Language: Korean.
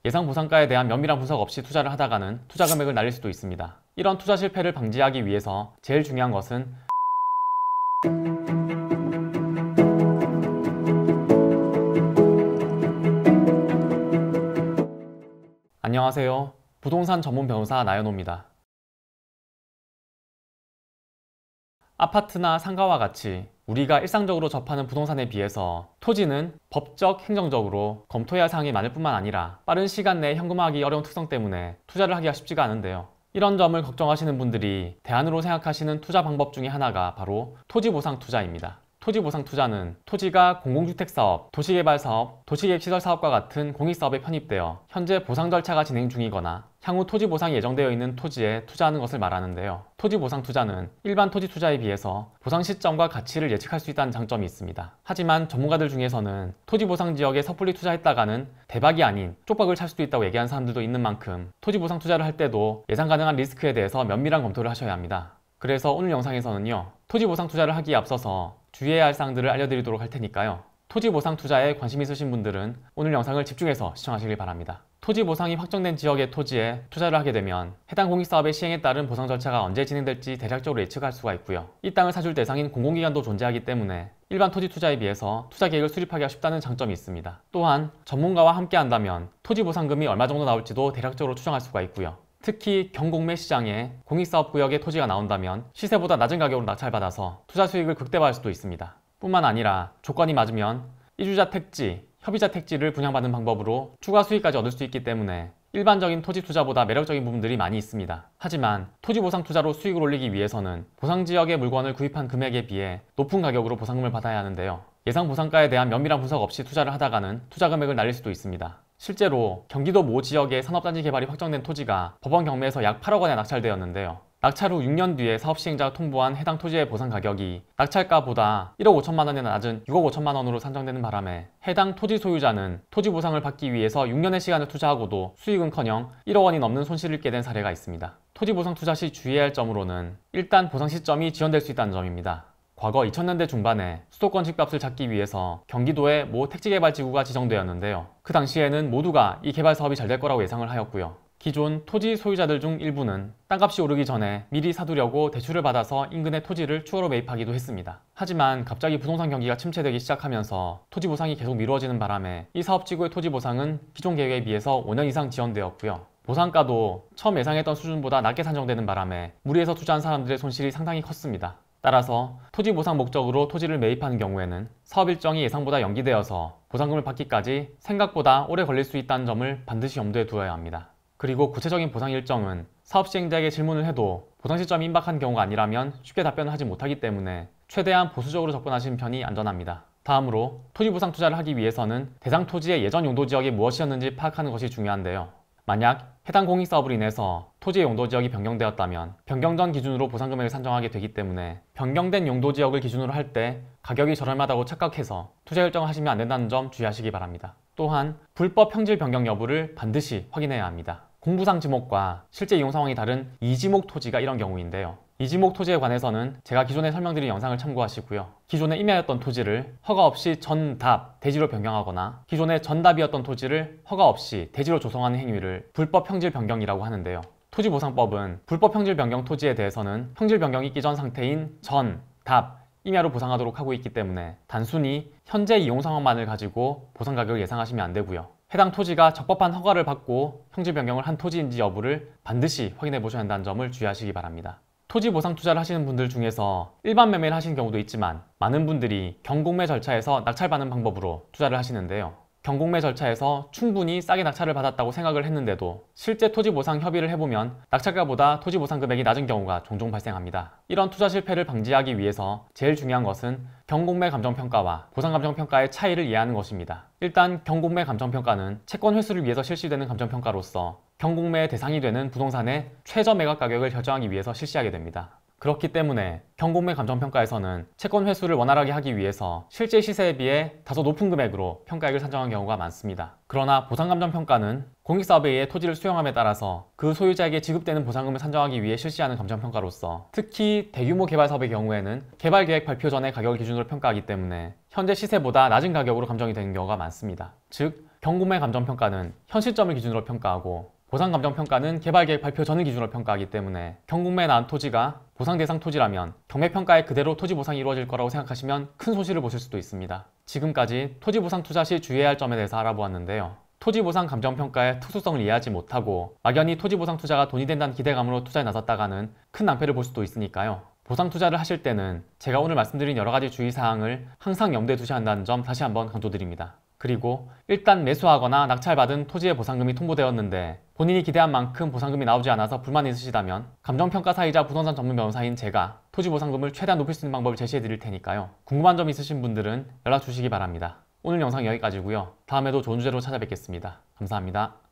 예상 보상가에 대한 면밀한 분석 없이 투자를 하다가는 투자 금액을 날릴 수도 있습니다. 이런 투자 실패를 방지하기 위해서 제일 중요한 것은 안녕하세요. 부동산 전문 변호사 나연호입니다. 아파트나 상가와 같이 우리가 일상적으로 접하는 부동산에 비해서 토지는 법적, 행정적으로 검토해야 할 사항이 많을 뿐만 아니라 빠른 시간 내에 현금화하기 어려운 특성 때문에 투자를 하기가 쉽지가 않은데요. 이런 점을 걱정하시는 분들이 대안으로 생각하시는 투자 방법 중에 하나가 바로 토지보상 투자입니다. 토지보상 투자는 토지가 공공주택사업, 도시개발사업, 도시계획시설사업과 같은 공익사업에 편입되어 현재 보상 절차가 진행 중이거나 향후 토지보상이 예정되어 있는 토지에 투자하는 것을 말하는데요. 토지보상 투자는 일반 토지 투자에 비해서 보상 시점과 가치를 예측할 수 있다는 장점이 있습니다. 하지만 전문가들 중에서는 토지보상 지역에 섣불리 투자했다가는 대박이 아닌 쪽박을 찰 수도 있다고 얘기하는 사람들도 있는 만큼 토지보상 투자를 할 때도 예상 가능한 리스크에 대해서 면밀한 검토를 하셔야 합니다. 그래서 오늘 영상에서는요, 토지보상 투자를 하기에 앞서서 주의해야 할 사항들을 알려드리도록 할 테니까요. 토지보상 투자에 관심 있으신 분들은 오늘 영상을 집중해서 시청하시길 바랍니다. 토지보상이 확정된 지역의 토지에 투자를 하게 되면 해당 공익사업의 시행에 따른 보상 절차가 언제 진행될지 대략적으로 예측할 수가 있고요. 이 땅을 사줄 대상인 공공기관도 존재하기 때문에 일반 토지 투자에 비해서 투자 계획을 수립하기가 쉽다는 장점이 있습니다. 또한 전문가와 함께 한다면 토지보상금이 얼마 정도 나올지도 대략적으로 추정할 수가 있고요. 특히 경공매 시장에 공익사업구역에 토지가 나온다면 시세보다 낮은 가격으로 낙찰받아서 투자 수익을 극대화할 수도 있습니다. 뿐만 아니라 조건이 맞으면 이주자 택지, 협의자 택지를 분양받는 방법으로 추가 수익까지 얻을 수 있기 때문에 일반적인 토지 투자보다 매력적인 부분들이 많이 있습니다. 하지만 토지 보상 투자로 수익을 올리기 위해서는 보상지역의 물건을 구입한 금액에 비해 높은 가격으로 보상금을 받아야 하는데요. 예상 보상가에 대한 면밀한 분석 없이 투자를 하다가는 투자 금액을 날릴 수도 있습니다. 실제로 경기도 모 지역의 산업단지 개발이 확정된 토지가 법원 경매에서 약 8억 원에 낙찰되었는데요. 낙찰 후 6년 뒤에 사업시행자가 통보한 해당 토지의 보상 가격이 낙찰가보다 1억 5천만 원이나 낮은 6억 5천만 원으로 산정되는 바람에 해당 토지 소유자는 토지 보상을 받기 위해서 6년의 시간을 투자하고도 수익은커녕 1억 원이 넘는 손실을 입게 된 사례가 있습니다. 토지 보상 투자 시 주의해야 할 점으로는 일단 보상 시점이 지연될 수 있다는 점입니다. 과거 2000년대 중반에 수도권 집값을 잡기 위해서 경기도에 모 택지개발지구가 지정되었는데요. 그 당시에는 모두가 이 개발 사업이 잘 될 거라고 예상을 하였고요. 기존 토지 소유자들 중 일부는 땅값이 오르기 전에 미리 사두려고 대출을 받아서 인근의 토지를 추가로 매입하기도 했습니다. 하지만 갑자기 부동산 경기가 침체되기 시작하면서 토지 보상이 계속 미루어지는 바람에 이 사업지구의 토지 보상은 기존 계획에 비해서 5년 이상 지연되었고요. 보상가도 처음 예상했던 수준보다 낮게 산정되는 바람에 무리해서 투자한 사람들의 손실이 상당히 컸습니다. 따라서 토지 보상 목적으로 토지를 매입하는 경우에는 사업 일정이 예상보다 연기되어서 보상금을 받기까지 생각보다 오래 걸릴 수 있다는 점을 반드시 염두에 두어야 합니다. 그리고 구체적인 보상 일정은 사업 시행자에게 질문을 해도 보상 시점이 임박한 경우가 아니라면 쉽게 답변을 하지 못하기 때문에 최대한 보수적으로 접근하시는 편이 안전합니다. 다음으로 토지 보상 투자를 하기 위해서는 대상 토지의 예전 용도 지역이 무엇이었는지 파악하는 것이 중요한데요. 만약 해당 공익사업으로 인해서 토지의 용도지역이 변경되었다면 변경 전 기준으로 보상금액을 산정하게 되기 때문에 변경된 용도지역을 기준으로 할 때 가격이 저렴하다고 착각해서 투자 결정을 하시면 안 된다는 점 주의하시기 바랍니다. 또한 불법 평질 변경 여부를 반드시 확인해야 합니다. 공부상 지목과 실제 이용 상황이 다른 이지목 토지가 이런 경우인데요. 이지목 토지에 관해서는 제가 기존에 설명드린 영상을 참고하시고요. 기존에 임야였던 토지를 허가 없이 전답, 대지로 변경하거나 기존에 전답이었던 토지를 허가 없이 대지로 조성하는 행위를 불법 평질 변경이라고 하는데요. 토지보상법은 불법 평질 변경 토지에 대해서는 평질 변경이 있기 전 상태인 전, 답, 임야로 보상하도록 하고 있기 때문에 단순히 현재 이용 상황만을 가지고 보상 가격을 예상하시면 안 되고요. 해당 토지가 적법한 허가를 받고 평질 변경을 한 토지인지 여부를 반드시 확인해 보셔야 한다는 점을 주의하시기 바랍니다. 토지 보상 투자를 하시는 분들 중에서 일반 매매를 하시는 경우도 있지만 많은 분들이 경공매 절차에서 낙찰받는 방법으로 투자를 하시는데요. 경공매 절차에서 충분히 싸게 낙찰을 받았다고 생각을 했는데도 실제 토지 보상 협의를 해보면 낙찰가보다 토지 보상 금액이 낮은 경우가 종종 발생합니다. 이런 투자 실패를 방지하기 위해서 제일 중요한 것은 경공매 감정평가와 보상 감정평가의 차이를 이해하는 것입니다. 일단 경공매 감정평가는 채권 회수를 위해서 실시되는 감정평가로서 경공매의 대상이 되는 부동산의 최저 매각 가격을 결정하기 위해서 실시하게 됩니다. 그렇기 때문에 경공매 감정평가에서는 채권 회수를 원활하게 하기 위해서 실제 시세에 비해 다소 높은 금액으로 평가액을 산정한 경우가 많습니다. 그러나 보상감정평가는 공익사업에 의해 토지를 수용함에 따라서 그 소유자에게 지급되는 보상금을 산정하기 위해 실시하는 감정평가로서 특히 대규모 개발사업의 경우에는 개발계획 발표 전에 가격을 기준으로 평가하기 때문에 현재 시세보다 낮은 가격으로 감정이 되는 경우가 많습니다. 즉 경구매 감정평가는 현실점을 기준으로 평가하고 보상감정평가는 개발계획 발표 전을 기준으로 평가하기 때문에 경구매에 나온 토지가 보상 대상 토지라면 경매평가에 그대로 토지 보상이 이루어질 거라고 생각하시면 큰 손실을 보실 수도 있습니다. 지금까지 토지 보상 투자 시 주의해야 할 점에 대해서 알아보았는데요. 토지 보상 감정평가의 특수성을 이해하지 못하고 막연히 토지 보상 투자가 돈이 된다는 기대감으로 투자에 나섰다가는 큰 낭패를 볼 수도 있으니까요. 보상 투자를 하실 때는 제가 오늘 말씀드린 여러 가지 주의사항을 항상 염두에 두셔야 한다는 점 다시 한번 강조드립니다. 그리고 일단 매수하거나 낙찰받은 토지의 보상금이 통보되었는데 본인이 기대한 만큼 보상금이 나오지 않아서 불만이 있으시다면 감정평가사이자 부동산 전문 변호사인 제가 토지 보상금을 최대한 높일 수 있는 방법을 제시해 드릴 테니까요. 궁금한 점 있으신 분들은 연락 주시기 바랍니다. 오늘 영상 여기까지고요. 다음에도 좋은 주제로 찾아뵙겠습니다. 감사합니다.